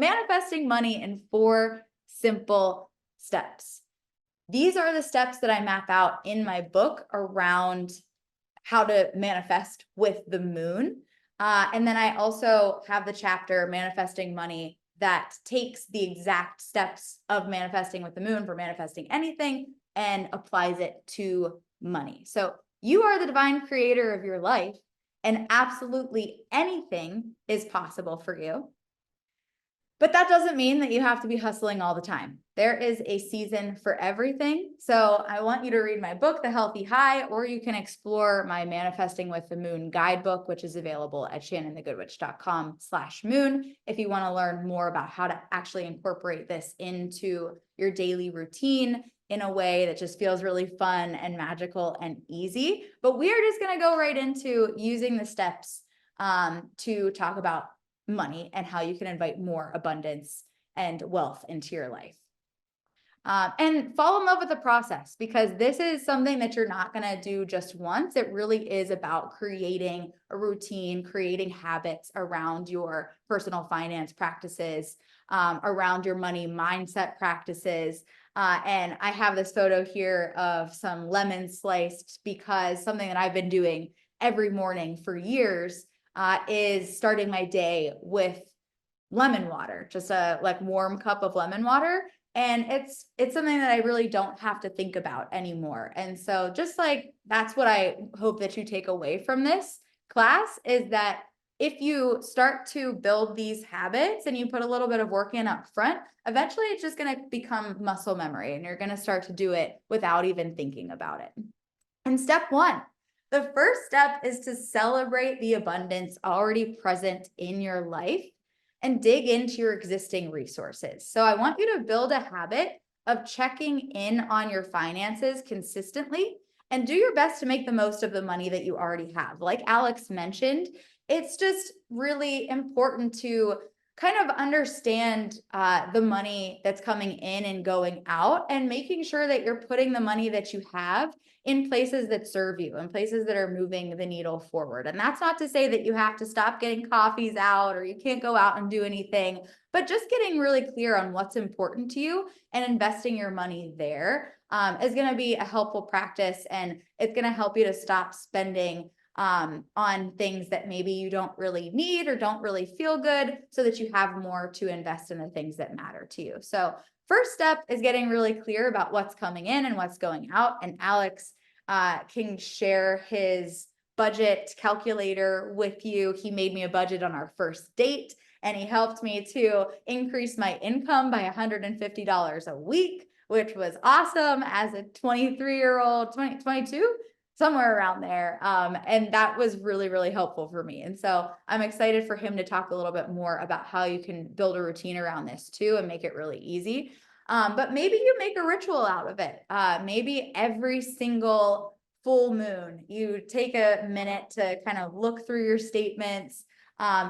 Manifesting money in 4 simple steps. These are the steps that I map out in my book around how to manifest with the moon. And then I also have the chapter Manifesting Money that takes the exact steps of manifesting with the moon for manifesting anything and applies it to money. So you are the divine creator of your life, and absolutely anything is possible for you. But that doesn't mean that you have to be hustling all the time. There is a season for everything. So I want you to read my book, The Healthy High, or you can explore my Manifesting with the Moon guidebook, which is available at shannonthegoodwitch.com/moon. If you want to learn more about how to actually incorporate this into your daily routine in a way that just feels really fun and magical and easy. But we are just going to go right into using the steps to talk about money and how you can invite more abundance and wealth into your life. And fall in love with the process, because this is something that you're not going to do just once. It really is about creating a routine, creating habits around your personal finance practices, around your money mindset practices. And I have this photo here of some lemons sliced, because something that I've been doing every morning for years is starting my day with lemon water, just a warm cup of lemon water. And it's something that I really don't have to think about anymore. And so that's what I hope that you take away from this class, is that if you start to build these habits and you put a little bit of work in up front, eventually it's just going to become muscle memory, and you're going to start to do it without even thinking about it. And step 1, the first step is to celebrate the abundance already present in your life and dig into your existing resources. So I want you to build a habit of checking in on your finances consistently and do your best to make the most of the money that you already have. Like Alex mentioned, it's just really important to kind of understand the money that's coming in and going out, and making sure that you're putting the money that you have in places that serve you, and places that are moving the needle forward. And that's not to say that you have to stop getting coffees out or you can't go out and do anything, but just getting really clear on what's important to you and investing your money there is going to be a helpful practice, and it's going to help you to stop spending on things that maybe you don't really need or don't really feel good, so that you have more to invest in the things that matter to you. So first step is getting really clear about what's coming in and what's going out. And Alex can share his budget calculator with you. He made me a budget on our first date, and he helped me to increase my income by $150 a week, which was awesome as a 23-year-old, 22, somewhere around there. And that was really, really helpful for me. And so I'm excited for him to talk a little bit more about how you can build a routine around this too and make it really easy. But maybe you make a ritual out of it. Maybe every single full moon, you take a minute to kind of look through your statements,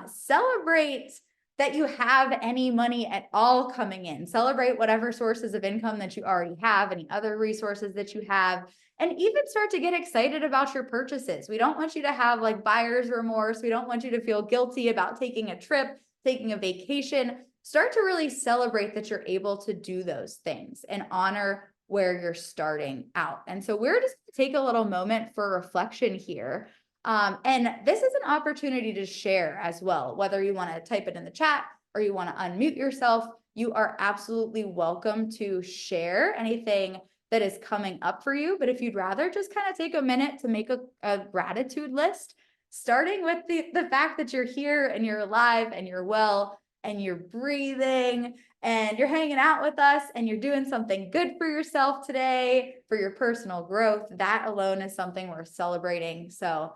celebrate that you have any money at all coming in, celebrate whatever sources of income that you already have, any other resources that you have, and even start to get excited about your purchases. We don't want you to have buyer's remorse. We don't want you to feel guilty about taking a trip, taking a vacation. Start to really celebrate that you're able to do those things and honor where you're starting out. And so we're just going to take a little moment for reflection here. And this is an opportunity to share as well, whether you want to type it in the chat or you want to unmute yourself. You are absolutely welcome to share anything that is coming up for you. But if you'd rather just kind of take a minute to make a gratitude list, starting with the fact that you're here and you're alive and you're well and you're breathing and you're hanging out with us and you're doing something good for yourself today, for your personal growth, that alone is something worth celebrating. So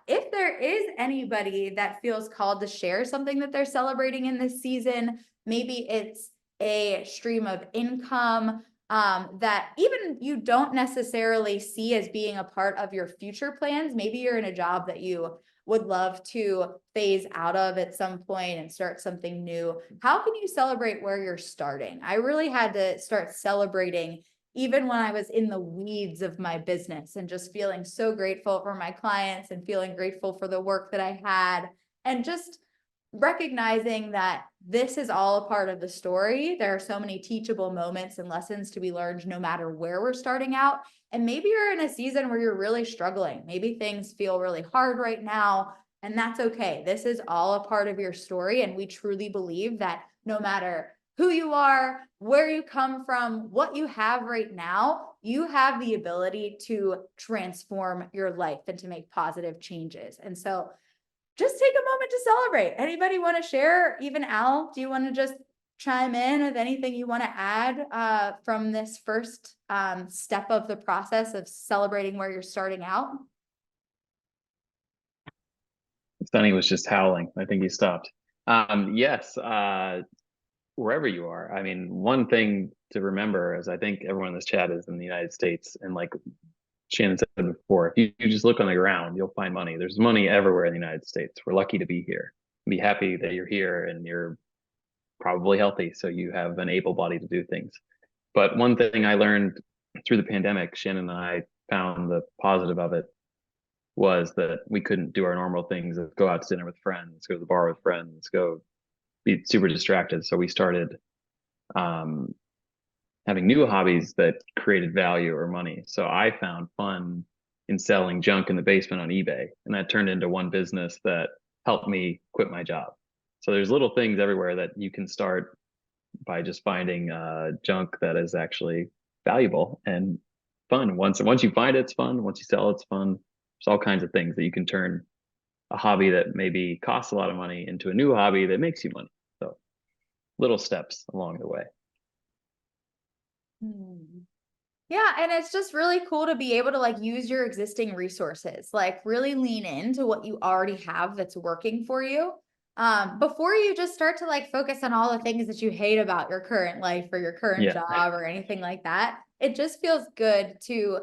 if there is anybody that feels called to share something that they're celebrating in this season, maybe it's a stream of income that even you don't necessarily see as being a part of your future plans. Maybe you're in a job that you would love to phase out of at some point and start something new. How can you celebrate where you're starting? I really had to start celebrating even when I was in the weeds of my business, and just feeling so grateful for my clients and feeling grateful for the work that I had, and just recognizing that this is all a part of the story. There are so many teachable moments and lessons to be learned no matter where we're starting out. And maybe you're in a season where you're really struggling. Maybe things feel really hard right now, and that's okay. This is all a part of your story. And we truly believe that no matter who you are, where you come from, what you have right now, you have the ability to transform your life and to make positive changes. And so just take a moment to celebrate. Anybody want to share? Even Al, do you want to just chime in with anything you want to add from this first step of the process of celebrating where you're starting out? Sonny was just howling. I think he stopped. Yes, wherever you are. I mean, one thing to remember is I think everyone in this chat is in the United States, and like Shannon said before, if you just look on the ground, you'll find money. There's money everywhere in the United States. We're lucky to be here. Be happy that you're here and you're probably healthy, so you have an able body to do things. But one thing I learned through the pandemic, Shannon and I found the positive of it was that we couldn't do our normal things, go out to dinner with friends, go to the bar with friends, go be super distracted. So we started um, having new hobbies that created value or money. So I found fun in selling junk in the basement on eBay, and that turned into one business that helped me quit my job. So there's little things everywhere that you can start by just finding junk that is actually valuable and fun. Once you find it, it's fun. Once you sell it, it's fun. There's all kinds of things that you can turn a hobby that maybe costs a lot of money into a new hobby that makes you money. So little steps along the way. Yeah, and it's just really cool to be able to like use your existing resources, like really lean into what you already have that's working for you. Before you just start to like focus on all the things that you hate about your current life or your current Yeah. job or anything like that. It just feels good to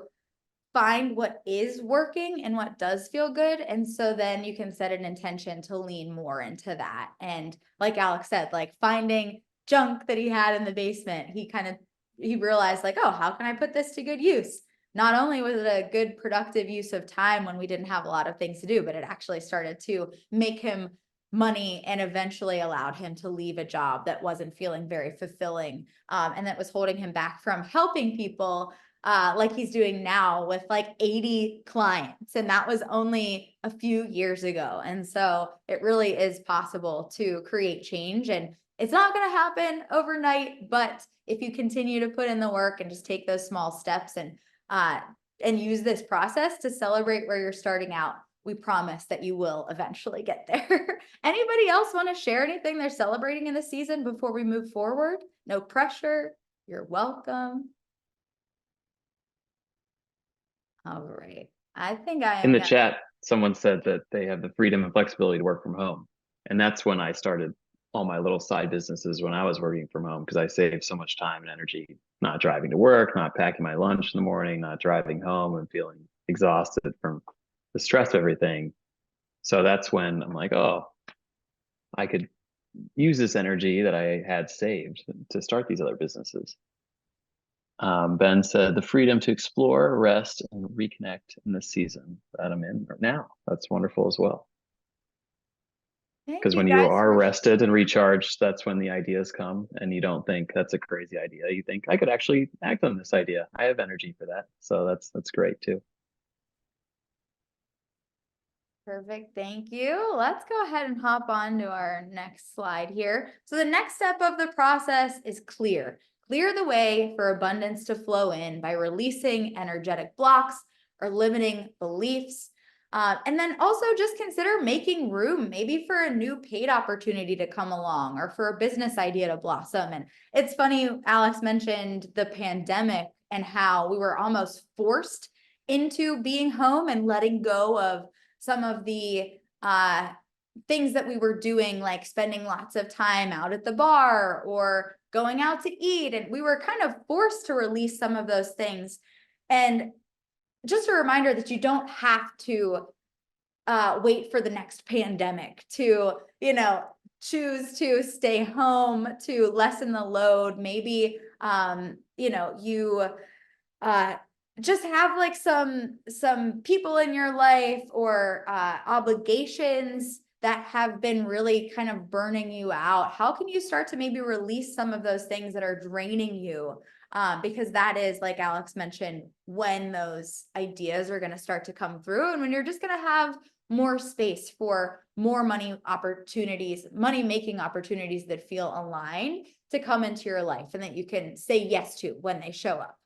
find what is working and what does feel good. And so then you can set an intention to lean more into that. And like Alex said, like finding junk that he had in the basement, he realized like, oh, how can I put this to good use? Not only was it a good productive use of time when we didn't have a lot of things to do, but it actually started to make him money and eventually allowed him to leave a job that wasn't feeling very fulfilling, and that was holding him back from helping people like he's doing now with like 80 clients. And that was only a few years ago. And so it really is possible to create change. And it's not going to happen overnight, but if you continue to put in the work and just take those small steps and use this process to celebrate where you're starting out, we promise that you will eventually get there. Anybody else want to share anything they're celebrating in the season before we move forward? No pressure. You're welcome. All right. I think I In am the gonna. chat, someone said that they have the freedom and flexibility to work from home. And that's when I started all my little side businesses when I was working from home, because I saved so much time and energy not driving to work, not packing my lunch in the morning, not driving home and feeling exhausted from the stress of everything. So that's when I'm like, oh, I could use this energy that I had saved to start these other businesses. Ben said the freedom to explore, rest, and reconnect in the season that I'm in right now. That's wonderful as well. Thank Because you when you guys are for rested and recharged, that's when the ideas come, and you don't think that's a crazy idea. You think I could actually act on this idea. I have energy for that, so that's great too. Perfect. Thank you. Let's go ahead and hop on to our next slide here. So the next step of the process is clear. Clear the way for abundance to flow in by releasing energetic blocks or limiting beliefs. And then also just consider making room, maybe for a new paid opportunity to come along or for a business idea to blossom. And it's funny, Alex mentioned the pandemic and how we were almost forced into being home and letting go of some of the things that we were doing, like spending lots of time out at the bar or going out to eat. And we were kind of forced to release some of those things. And just a reminder that you don't have to wait for the next pandemic to, choose to stay home, to lessen the load. Maybe, you just have like some people in your life or obligations that have been really kind of burning you out? How can you start to maybe release some of those things that are draining you? Because that is, like Alex mentioned, when those ideas are going to start to come through, and when you're just going to have more space for more money opportunities, money making opportunities that feel aligned to come into your life and that you can say yes to when they show up,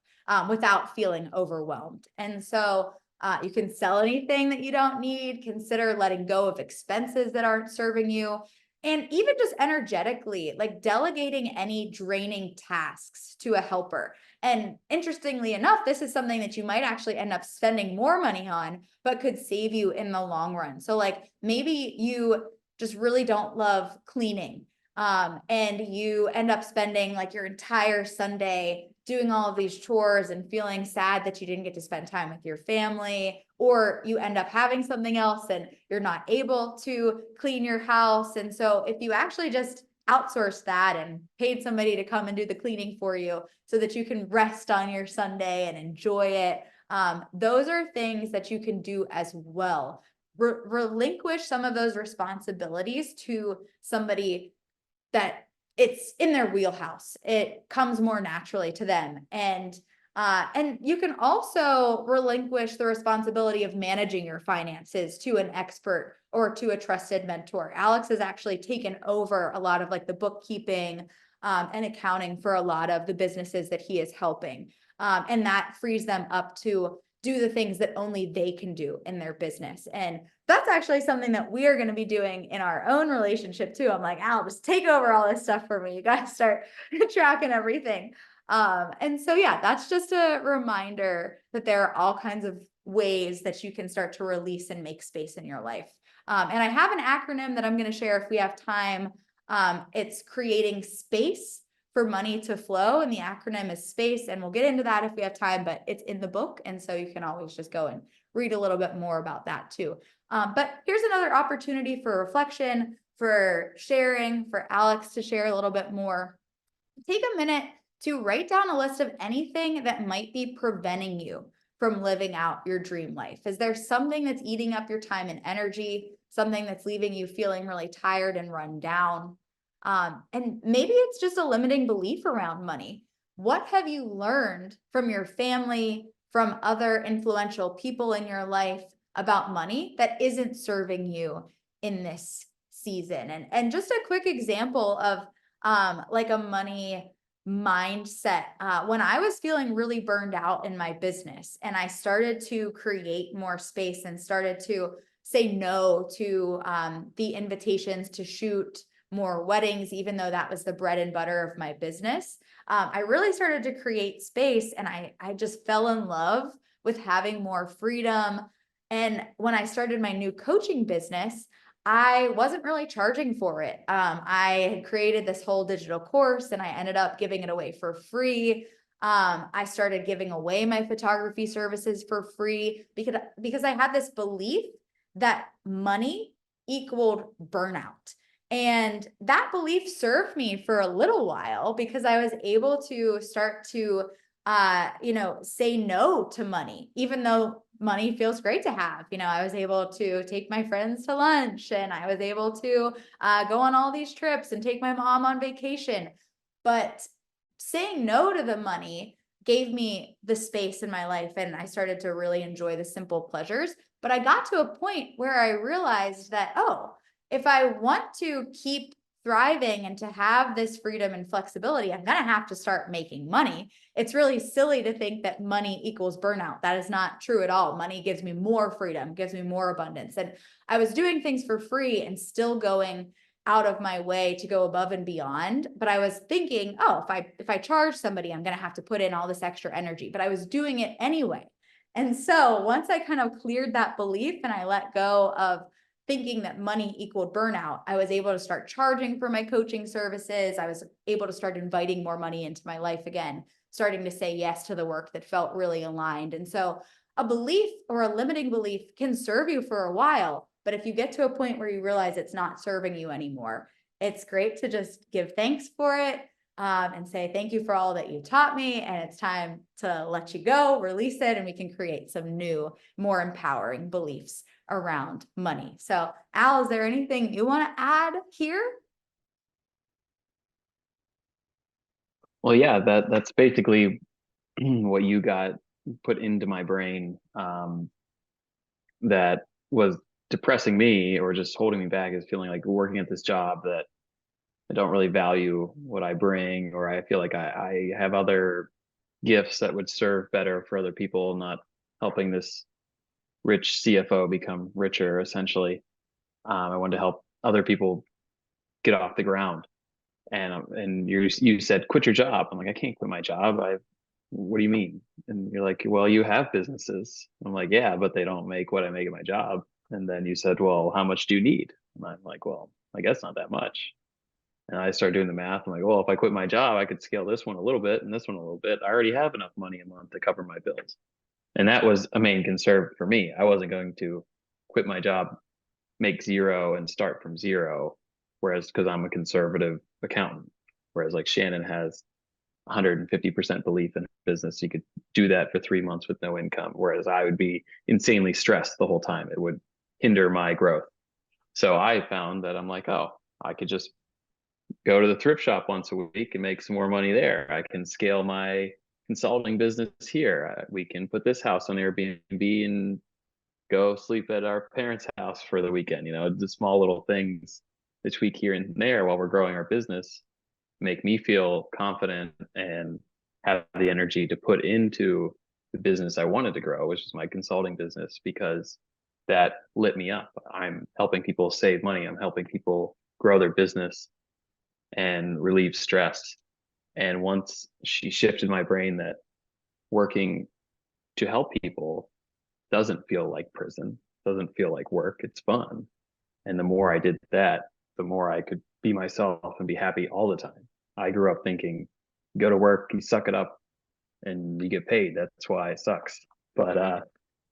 without feeling overwhelmed. And so you can sell anything that you don't need, consider letting go of expenses that aren't serving you. And even just energetically, like delegating any draining tasks to a helper. And interestingly enough, this is something that you might actually end up spending more money on, but could save you in the long run. So like maybe you just really don't love cleaning, and you end up spending like your entire Sunday doing all of these chores and feeling sad that you didn't get to spend time with your family, or you end up having something else and you're not able to clean your house. And so if you actually just outsource that and paid somebody to come and do the cleaning for you so that you can rest on your Sunday and enjoy it, those are things that you can do as well. Relinquish some of those responsibilities to somebody that it's in their wheelhouse. It comes more naturally to them. And you can also relinquish the responsibility of managing your finances to an expert or to a trusted mentor. Alex has actually taken over a lot of like the bookkeeping, and accounting for a lot of the businesses that he is helping. And that frees them up to do the things that only they can do in their business. And that's actually something that we are going to be doing in our own relationship too. I'm like, Al, just take over all this stuff for me. You got to start tracking everything. And so, yeah, that's just a reminder that there are all kinds of ways that you can start to release and make space in your life. And I have an acronym that I'm going to share if we have time. It's creating space for money to flow, and the acronym is SPACE, and we'll get into that if we have time, but it's in the book, and so you can always just go and read a little bit more about that too. But here's another opportunity for reflection, for sharing, for Alex to share a little bit more. Take a minute to write down a list of anything that might be preventing you from living out your dream life. Is there something that's eating up your time and energy, something that's leaving you feeling really tired and run down? And maybe it's just a limiting belief around money. What have you learned from your family, from other influential people in your life about money that isn't serving you in this season? And just a quick example of like a money mindset. When I was feeling really burned out in my business and I started to create more space and started to say no to the invitations to shoot more weddings, even though that was the bread and butter of my business, I really started to create space, and I just fell in love with having more freedom. And when I started my new coaching business, I wasn't really charging for it. I had created this whole digital course and I ended up giving it away for free. I started giving away my photography services for free because I had this belief that money equaled burnout. And that belief served me for a little while because I was able to start to, say no to money, even though money feels great to have. I was able to take my friends to lunch, and I was able to go on all these trips and take my mom on vacation. But saying no to the money gave me the space in my life, and I started to really enjoy the simple pleasures. But I got to a point where I realized that, if I want to keep thriving and to have this freedom and flexibility, I'm going to have to start making money. It's really silly to think that money equals burnout. That is not true at all. Money gives me more freedom, gives me more abundance. And I was doing things for free and still going out of my way to go above and beyond. But I was thinking, if I charge somebody, I'm going to have to put in all this extra energy, but I was doing it anyway. And so once I kind of cleared that belief and I let go of thinking that money equaled burnout, I was able to start charging for my coaching services. I was able to start inviting more money into my life again, starting to say yes to the work that felt really aligned. And so a belief or a limiting belief can serve you for a while, but if you get to a point where you realize it's not serving you anymore, it's great to just give thanks for it, and say, thank you for all that you taught me. And it's time to let you go, release it, and we can create some new, more empowering beliefs around money. So Al, is there anything you want to add here? Well, yeah, that's basically what you got put into my brain, that was depressing me or just holding me back, is feeling like working at this job that I don't really value what I bring, or I feel like I have other gifts that would serve better for other people, not helping this rich CFO become richer, essentially. I wanted to help other people get off the ground. And you said quit your job. I'm like, I can't quit my job. What do you mean? And you're like, well, you have businesses. I'm like, yeah, but they don't make what I make at my job. And then you said, well, how much do you need? And I'm like, well, I guess not that much. And I started doing the math. I'm like, well, if I quit my job, I could scale this one a little bit and this one a little bit. I already have enough money a month to cover my bills. And that was a main concern for me. I wasn't going to quit my job, make zero, and start from zero. Whereas, because I'm a conservative accountant, whereas like Shannon has 150% belief in business, you could do that for 3 months with no income. Whereas I would be insanely stressed the whole time. It would hinder my growth. So I found that I'm like, oh, I could just go to the thrift shop once a week and make some more money there. I can scale my consulting business here. We can put this house on Airbnb and go sleep at our parents' house for the weekend. The small little things that tweak here and there while we're growing our business make me feel confident and have the energy to put into the business I wanted to grow, which is my consulting business, because that lit me up. I'm helping people save money. I'm helping people grow their business and relieve stress. And once she shifted my brain that working to help people doesn't feel like prison, doesn't feel like work, it's fun. And the more I did that, the more I could be myself and be happy all the time. I grew up thinking, go to work, you suck it up, and you get paid. That's why it sucks. But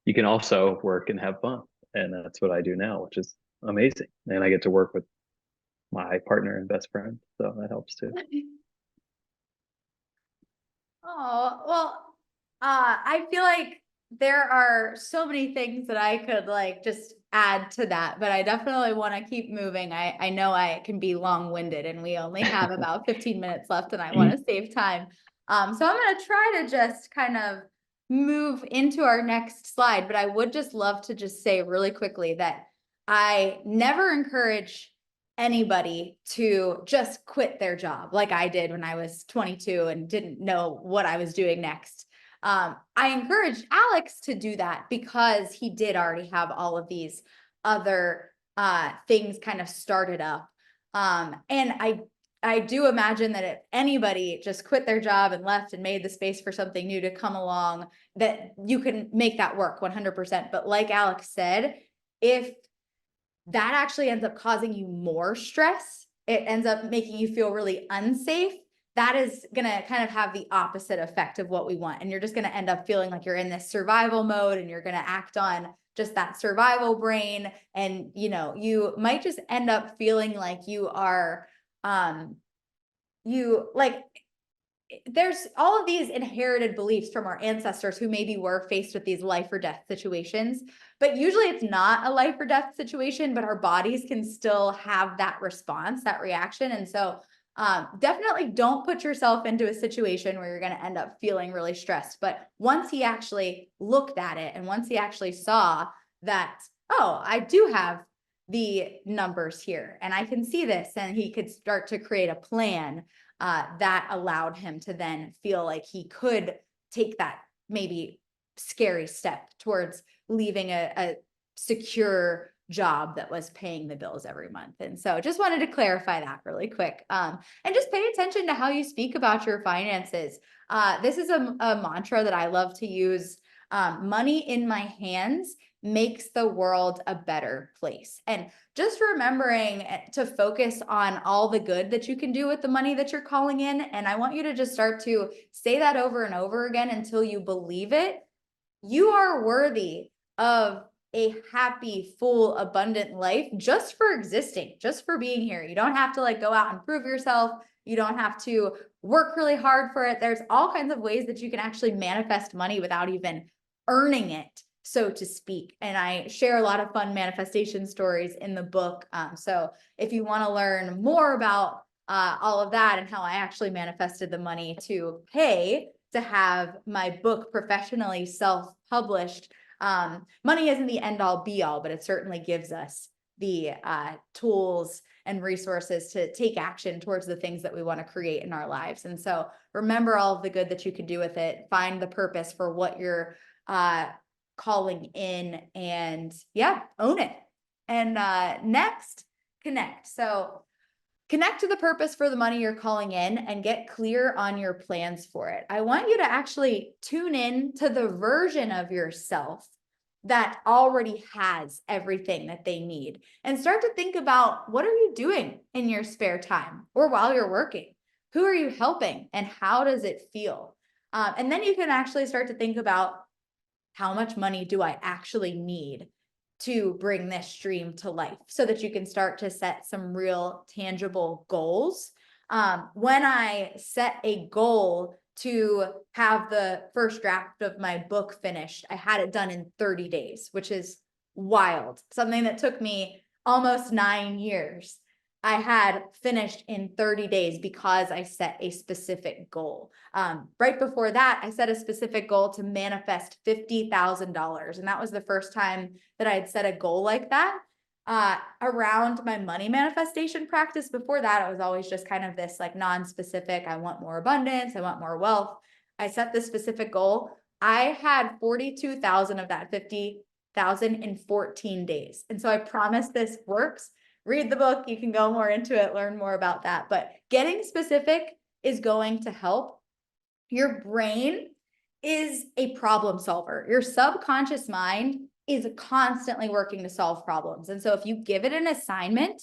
you can also work and have fun. And that's what I do now, which is amazing. And I get to work with my partner and best friend. So that helps too. Oh, well, I feel like there are so many things that I could like just add to that, but I definitely want to keep moving. I know I can be long-winded and we only have about 15 minutes left and I want to save time. So I'm going to try to just kind of move into our next slide, but I would just love to just say really quickly that I never encourage anybody to just quit their job like I did when I was 22 and didn't know what I was doing next. I encouraged Alex to do that because he did already have all of these other things kind of started up. And I do imagine that if anybody just quit their job and left and made the space for something new to come along, that you can make that work 100%. But like Alex said, if that actually ends up causing you more stress, it ends up making you feel really unsafe, that is going to kind of have the opposite effect of what we want. And you're just going to end up feeling like you're in this survival mode and you're going to act on just that survival brain. And, you might just end up feeling like you are, there's all of these inherited beliefs from our ancestors who maybe were faced with these life or death situations, but usually it's not a life or death situation, but our bodies can still have that response, that reaction. And so definitely don't put yourself into a situation where you're going to end up feeling really stressed. But once he actually looked at it and once he actually saw that, oh, I do have the numbers here and I can see this, and he could start to create a plan that allowed him to then feel like he could take that maybe scary step towards leaving a secure job that was paying the bills every month. And so just wanted to clarify that really quick. And just pay attention to how you speak about your finances. This is a mantra that I love to use. Money in my hands makes the world a better place. And just remembering to focus on all the good that you can do with the money that you're calling in. And I want you to just start to say that over and over again until you believe it. You are worthy of a happy, full, abundant life just for existing, just for being here. You don't have to like go out and prove yourself. You don't have to work really hard for it. There's all kinds of ways that you can actually manifest money without even earning it so to speak. And I share a lot of fun manifestation stories in the book. So if you want to learn more about all of that and how I actually manifested the money to pay to have my book professionally self-published, money isn't the end all be all, but it certainly gives us the tools and resources to take action towards the things that we want to create in our lives. And so remember all of the good that you could do with it, find the purpose for what you're calling in, and yeah, own it. And next, connect. So connect to the purpose for the money you're calling in and get clear on your plans for it. I want you to actually tune in to the version of yourself that already has everything that they need, and start to think about, what are you doing in your spare time or while you're working? Who are you helping and how does it feel? And then you can actually start to think about, how much money do I actually need to bring this dream to life, so that you can start to set some real tangible goals. When I set a goal to have the first draft of my book finished, I had it done in 30 days, which is wild. Something that took me almost 9 years, I had finished in 30 days because I set a specific goal. Right before that, I set a specific goal to manifest $50,000. And that was the first time that I had set a goal like that. Around my money manifestation practice before that, it was always just kind of this like non-specific, I want more abundance, I want more wealth. I set this specific goal. I had 42,000 of that 50,000 in 14 days. And so I promise this works. Read the book. You can go more into it, learn more about that. But getting specific is going to help. Your brain is a problem solver. Your subconscious mind is constantly working to solve problems. And so if you give it an assignment,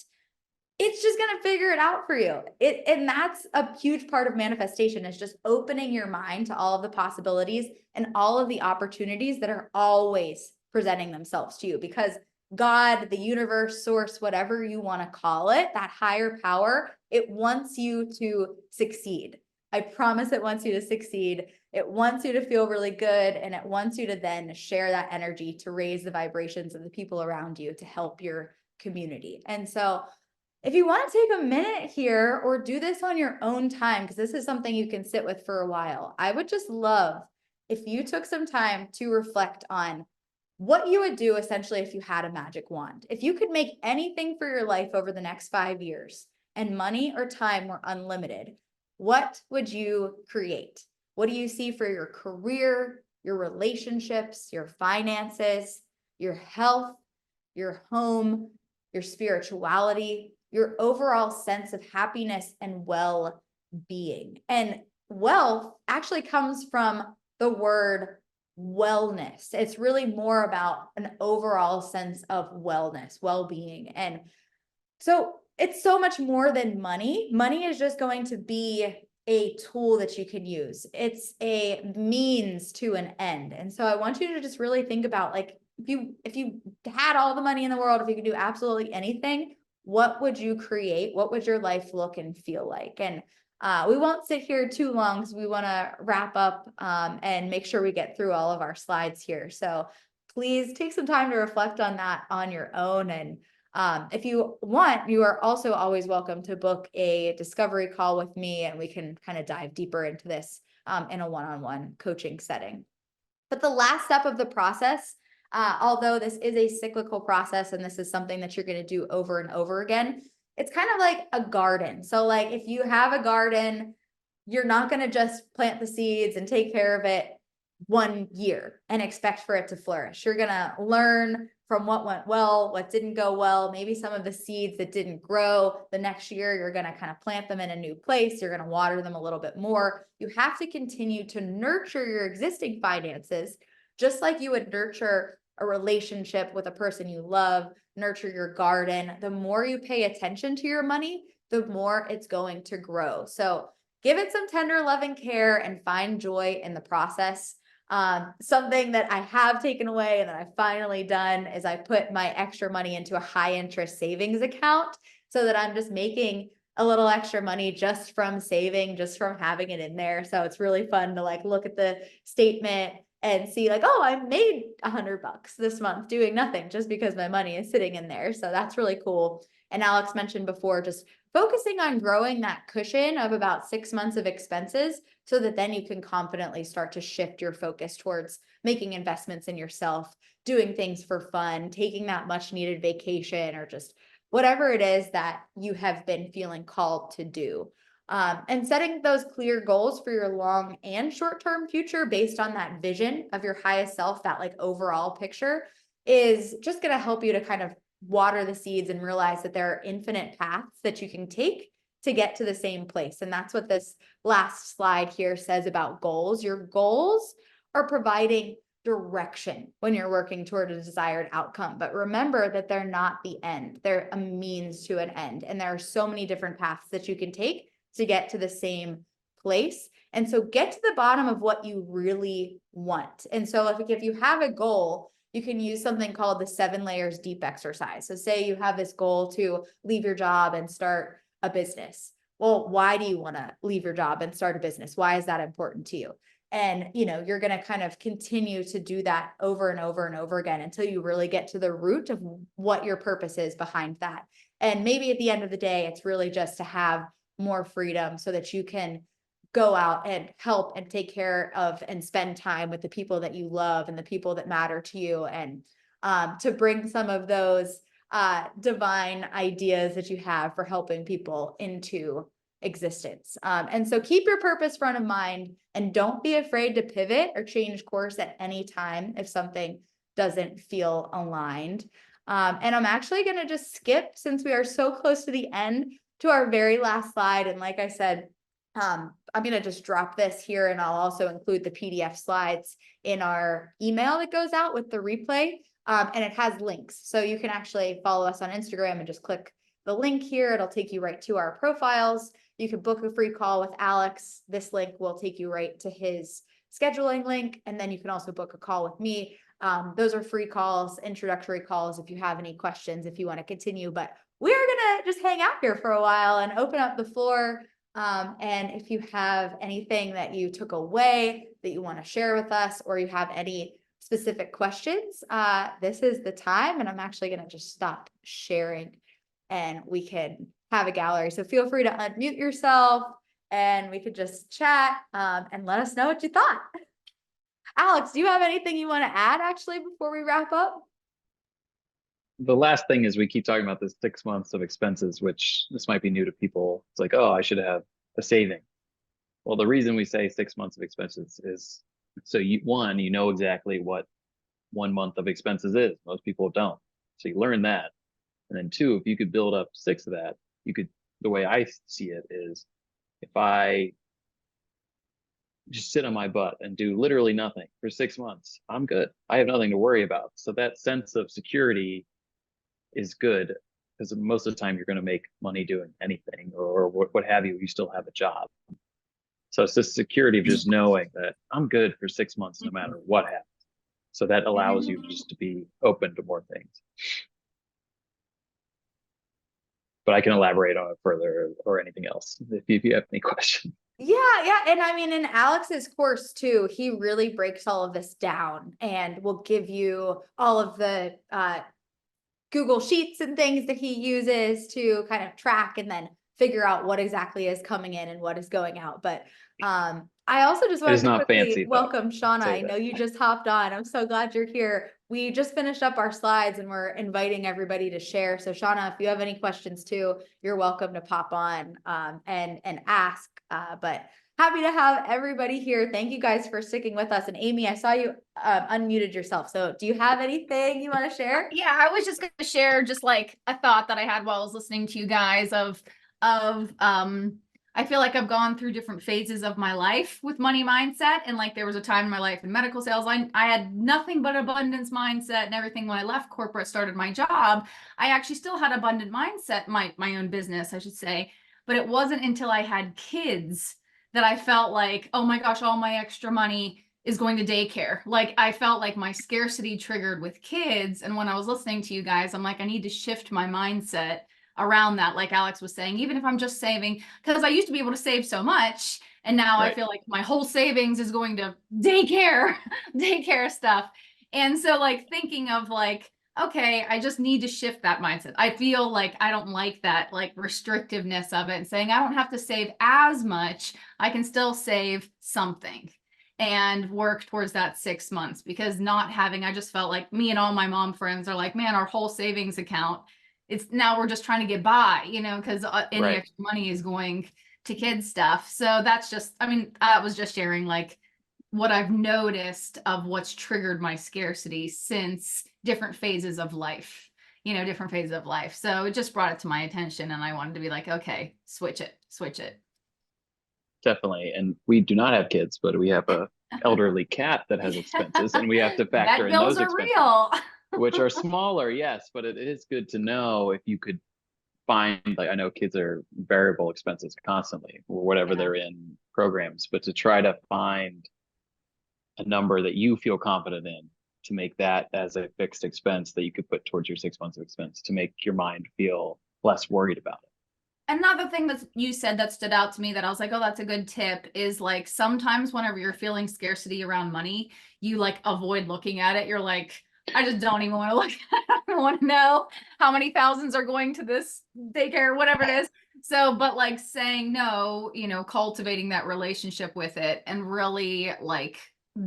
it's just going to figure it out for you. And that's a huge part of manifestation, is just opening your mind to all of the possibilities and all of the opportunities that are always presenting themselves to you, because God, the universe, source, whatever you want to call it, that higher power, it wants you to succeed. I promise it wants you to succeed. It wants you to feel really good. And it wants you to then share that energy to raise the vibrations of the people around you to help your community. And so if you want to take a minute here, or do this on your own time, because this is something you can sit with for a while, I would just love if you took some time to reflect on what you would do essentially if you had a magic wand. If you could make anything for your life over the next 5 years and money or time were unlimited, what would you create? What do you see for your career, your relationships, your finances, your health, your home, your spirituality, your overall sense of happiness and well-being? And wealth actually comes from the word wellness. It's really more about an overall sense of wellness, well-being. And so it's so much more than money. Money is just going to be a tool that you can use. It's a means to an end. And so I want you to just really think about, like, if you had all the money in the world, if you could do absolutely anything, what would you create? What would your life look and feel like? And we won't sit here too long because we want to wrap up and make sure we get through all of our slides here. So please take some time to reflect on that on your own. And if you want, you are also always welcome to book a discovery call with me, and we can kind of dive deeper into this in a one-on-one coaching setting. But the last step of the process, although this is a cyclical process and this is something that you're going to do over and over again, it's kind of like a garden. So like if you have a garden, you're not going to just plant the seeds and take care of it 1 year and expect for it to flourish. You're going to learn from what went well, what didn't go well, maybe some of the seeds that didn't grow. The next year, you're going to kind of plant them in a new place. You're going to water them a little bit more. You have to continue to nurture your existing finances, just like you would nurture a relationship with a person you love, nurture your garden. The more you pay attention to your money, the more it's going to grow. So give it some tender love and care and find joy in the process. Something that I have taken away and that I've finally done is I put my extra money into a high interest savings account, so that I'm just making a little extra money just from saving, just from having it in there. So it's really fun to like look at the statement and see like, oh, I made $100 this month doing nothing just because my money is sitting in there. So that's really cool. And Alex mentioned before, just focusing on growing that cushion of about 6 months of expenses so that then you can confidently start to shift your focus towards making investments in yourself, doing things for fun, taking that much needed vacation, or just whatever it is that you have been feeling called to do. And setting those clear goals for your long and short-term future based on that vision of your highest self, that like overall picture, is just going to help you to kind of water the seeds and realize that there are infinite paths that you can take to get to the same place. And that's what this last slide here says about goals. Your goals are providing direction when you're working toward a desired outcome. But remember that they're not the end. They're a means to an end. And there are so many different paths that you can take to get to the same place. And so get to the bottom of what you really want. And so if you have a goal, you can use something called the 7 layers deep exercise. So say you have this goal to leave your job and start a business. Well, why do you want to leave your job and start a business? Why is that important to you? And, you're going to kind of continue to do that over and over and over again until you really get to the root of what your purpose is behind that. And maybe at the end of the day, it's really just to have more freedom so that you can go out and help and take care of and spend time with the people that you love and the people that matter to you, and to bring some of those divine ideas that you have for helping people into existence. And so keep your purpose front of mind and don't be afraid to pivot or change course at any time if something doesn't feel aligned. And I'm actually going to just skip, since we are so close to the end, to our very last slide. And like I said, I'm going to just drop this here, and I'll also include the PDF slides in our email that goes out with the replay. And it has links. So you can actually follow us on Instagram and just click the link here. It'll take you right to our profiles. You can book a free call with Alex. This link will take you right to his scheduling link. And then you can also book a call with me. Those are free calls, introductory calls, if you have any questions, if you want to continue. But we're going to just hang out here for a while and open up the floor. And if you have anything that you took away that you want to share with us, or you have any specific questions, this is the time. And I'm actually going to just stop sharing and we can have a gallery. So feel free to unmute yourself and we could just chat and let us know what you thought. Alex, do you have anything you want to add actually before we wrap up? The last thing is, we keep talking about this 6 months of expenses, which this might be new to people. It's like, oh, I should have a saving. Well, the reason we say 6 months of expenses is so you know exactly what 1 month of expenses is. Most people don't. So you learn that. And then 2, if you could build up 6 of that, the way I see it is, if I just sit on my butt and do literally nothing for 6 months, I'm good. I have nothing to worry about. So that sense of security is good, because most of the time you're going to make money doing anything, or what have you. You still have a job. So it's the security of just knowing that I'm good for 6 months no matter what happens. So that allows you just to be open to more things. But I can elaborate on it further, or anything else if you have any questions. Yeah. And I mean, in Alex's course too, he really breaks all of this down and will give you all of the Google Sheets and things that he uses to kind of track and then figure out what exactly is coming in and what is going out. But I also just wanted to quickly welcome Shauna. I know you just hopped on. I'm so glad you're here. We just finished up our slides and we're inviting everybody to share. So Shauna, if you have any questions too, you're welcome to pop on and ask. But happy to have everybody here. Thank you guys for sticking with us. And Amy, I saw you unmuted yourself. So do you have anything you want to share? Yeah, I was just going to share just like a thought that I had while I was listening to you guys of I feel like I've gone through different phases of my life with money mindset. And like there was a time in my life in medical sales, I had nothing but abundance mindset and everything. When I left corporate, started my job, I actually still had abundant mindset, my own business, I should say. But it wasn't until I had kids that I felt like, oh my gosh, all my extra money is going to daycare. Like I felt like my scarcity triggered with kids. And when I was listening to you guys, I'm like, I need to shift my mindset around that. Like Alex was saying, even if I'm just saving, because I used to be able to save so much And now I Right. feel like my whole savings is going to daycare, daycare stuff. And so like thinking of like, okay, I just need to shift that mindset. I feel like I don't like that like restrictiveness of it and saying I don't have to save as much. I can still save something and work towards that 6 months, because not having, I just felt like me and all my mom friends are like, man, our whole savings account, it's now we're just trying to get by, you know, because any Right. extra money is going to kids stuff. So that's just, I mean, I was just sharing like what I've noticed of what's triggered my scarcity since different phases of life, you know, different phases of life. So it just brought it to my attention and I wanted to be like, okay, switch it, switch it. Definitely. And we do not have kids, but we have a elderly cat that has expenses, and we have to factor Vet in bills those are expenses, real. which are smaller, yes, but it is good to know if you could find, like, I know kids are variable expenses constantly or whatever Yeah. they're in programs, but to try to find a number that you feel confident in to make that as a fixed expense that you could put towards your 6 months of expense to make your mind feel less worried about it. Another thing that you said that stood out to me that I was like, oh, that's a good tip is like sometimes whenever you're feeling scarcity around money, you like avoid looking at it. You're like, I just don't even want to look at it. I don't want to know how many thousands are going to this daycare, whatever it is. So, but like saying no, you know, cultivating that relationship with it and really like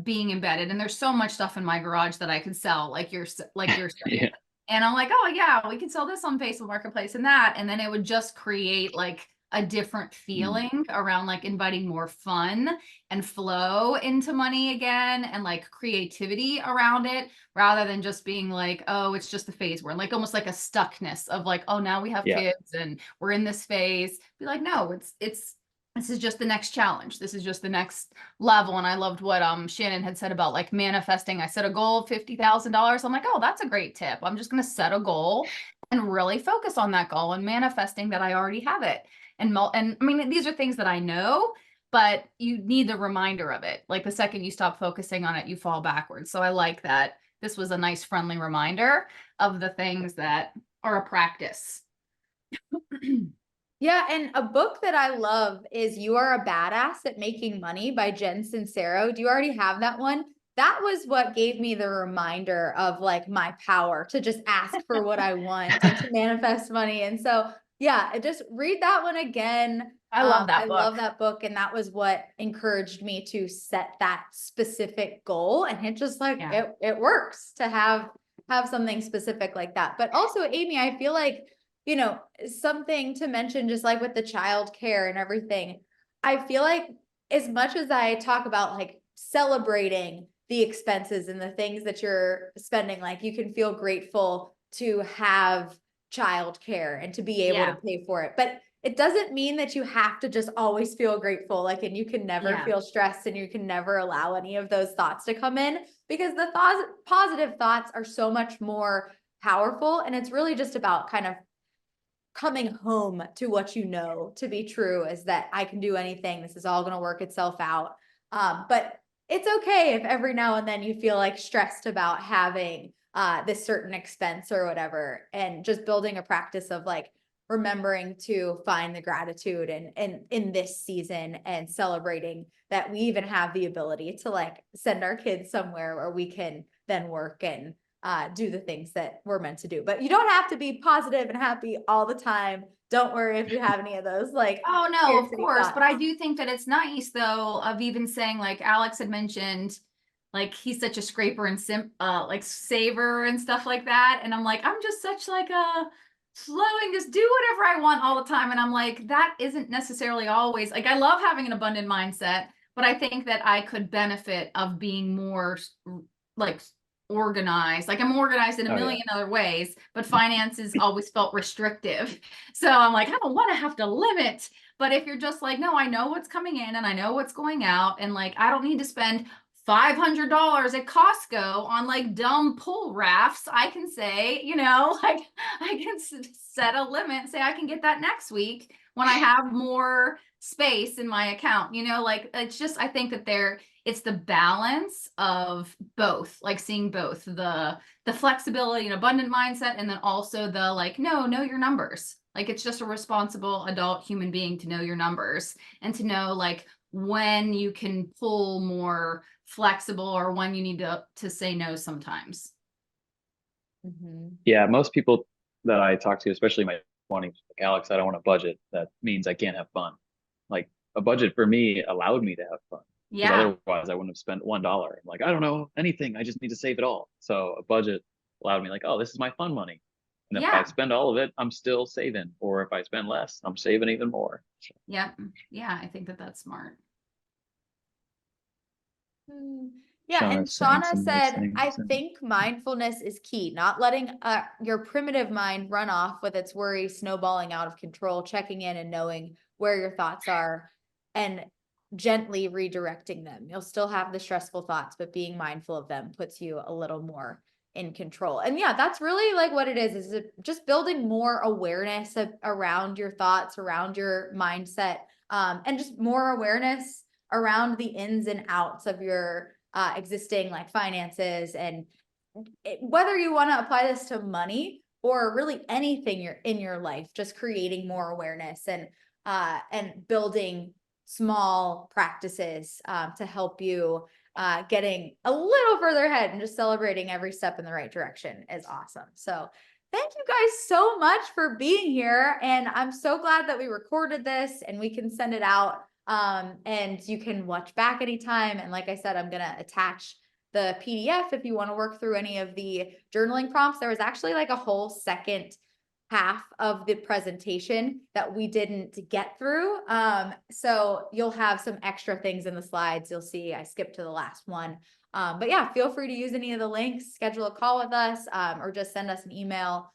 being embedded. And there's so much stuff in my garage that I could sell, like you're saying. Yeah. And I'm like, oh yeah, we could sell this on Facebook Marketplace and that. And then it would just create like a different Mm. feeling around like inviting more fun and flow into money again and like creativity around it rather than just being like, oh, it's just the phase we're in, like almost like a stuckness of like, oh, now we have Yeah. kids and we're in this phase. Be like, no, it's this is just the next challenge. This is just the next level. And I loved what Shannon had said about like manifesting. I set a goal of $50,000. I'm like, oh, that's a great tip. I'm just going to set a goal and really focus on that goal and manifesting that I already have it. And I mean, these are things that I know, but you need the reminder of it. Like the second you stop focusing on it, you fall backwards. So I like that this was a nice friendly reminder of the things that are a practice. Yeah, and a book that I love is You Are a Badass at Making Money by Jen Sincero. Do you already have that one? That was what gave me the reminder of like my power to just ask for what I want and to manifest money. And so, yeah, just read that one again. I love that I book. love that book. And that was what encouraged me to set that specific goal. And it just like, Yeah. it works to have something specific like that. But also, Amy, I feel like, you know, something to mention, just like with the child care and everything, I feel like as much as I talk about like celebrating the expenses and the things that you're spending, like you can feel grateful to have child care and to be able to pay for it. But it doesn't mean that you have to just always feel grateful, like, and you can never feel stressed and you can never allow any of those thoughts to come in, because the positive thoughts are so much more powerful. And it's really just about kind of coming home to what you know to be true, is that I can do anything. This is all going to work itself out. But it's okay if every now and then you feel like stressed about having this certain expense or whatever, and just building a practice of like remembering to find the gratitude and in this season, and celebrating that we even have the ability to like send our kids somewhere where we can then work and do the things that we're meant to do. But you don't have to be positive and happy all the time. Don't worry if you have any of those like Oh no, of scarcity course. But I thoughts. do think that it's nice though of even saying like Alex had mentioned, like he's such a scraper and like saver and stuff like that. And I'm like, I'm just such like a flowing, just do whatever I want all the time. And I'm like, that isn't necessarily always like I love having an abundant mindset, but I think that I could benefit of being more like organized. Like I'm organized in a million other ways, but finances always felt restrictive. So I'm like, I don't want to have to limit. But if you're just like, no, I know what's coming in and I know what's going out, and like I don't need to spend $500 at Costco on like dumb pull rafts, I can say, you know, like I can set a limit and say I can get that next week when I have more space in my account, you know, like it's just, I think that it's the balance of both, like seeing both the flexibility and abundant mindset, and then also the like, know your numbers. Like it's just a responsible adult human being to know your numbers and to know like when you can pull more flexible or when you need to say no sometimes. Mhm. Yeah, most people that I talk to, especially my 20s, like, Alex, I don't want a budget. That means I can't have fun. Like, a budget for me allowed me to have fun, because Yeah. otherwise I wouldn't have spent $1. I'm like, I don't know anything. I just need to save it all. So a budget allowed me, like, oh, this is my fun money. And if I Yeah. spend all of it, I'm still saving. Or if I spend less, I'm saving even more. Yep. Yeah. I think that that's smart. Yeah, and Shauna's saying Shauna some nice said, things. I think mindfulness is key, not letting your primitive mind run off with its worries snowballing out of control, checking in and knowing where your thoughts are and gently redirecting them. You'll still have the stressful thoughts, but being mindful of them puts you a little more in control. And yeah, that's really like what it is it just building more awareness around your thoughts, around your mindset, and just more awareness around the ins and outs of your existing like finances, and whether you want to apply this to money or really anything you're in your life, just creating more awareness and building small practices to help you getting a little further ahead, and just celebrating every step in the right direction is awesome. So thank you guys so much for being here, and I'm so glad that we recorded this and we can send it out. And you can watch back anytime. And like I said, I'm going to attach the PDF if you want to work through any of the journaling prompts. There was actually like a whole second half of the presentation that we didn't get through. So you'll have some extra things in the slides. You'll see I skipped to the last one. But yeah, feel free to use any of the links, schedule a call with us, or just send us an email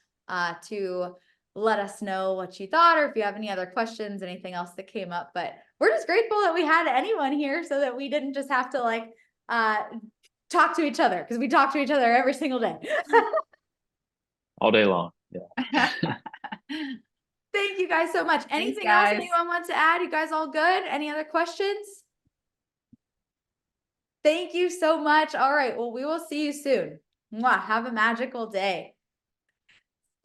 to let us know what you thought, or if you have any other questions, anything else that came up. But we're just grateful that we had anyone here, so that we didn't just have to like talk to each other, because we talk to each other every single day. All day long. Yeah. Thank you guys so much. Anything else anyone wants to add? You guys all good? Any other questions? Thank you so much. All right. Well, we will see you soon. Mwah. Have a magical day.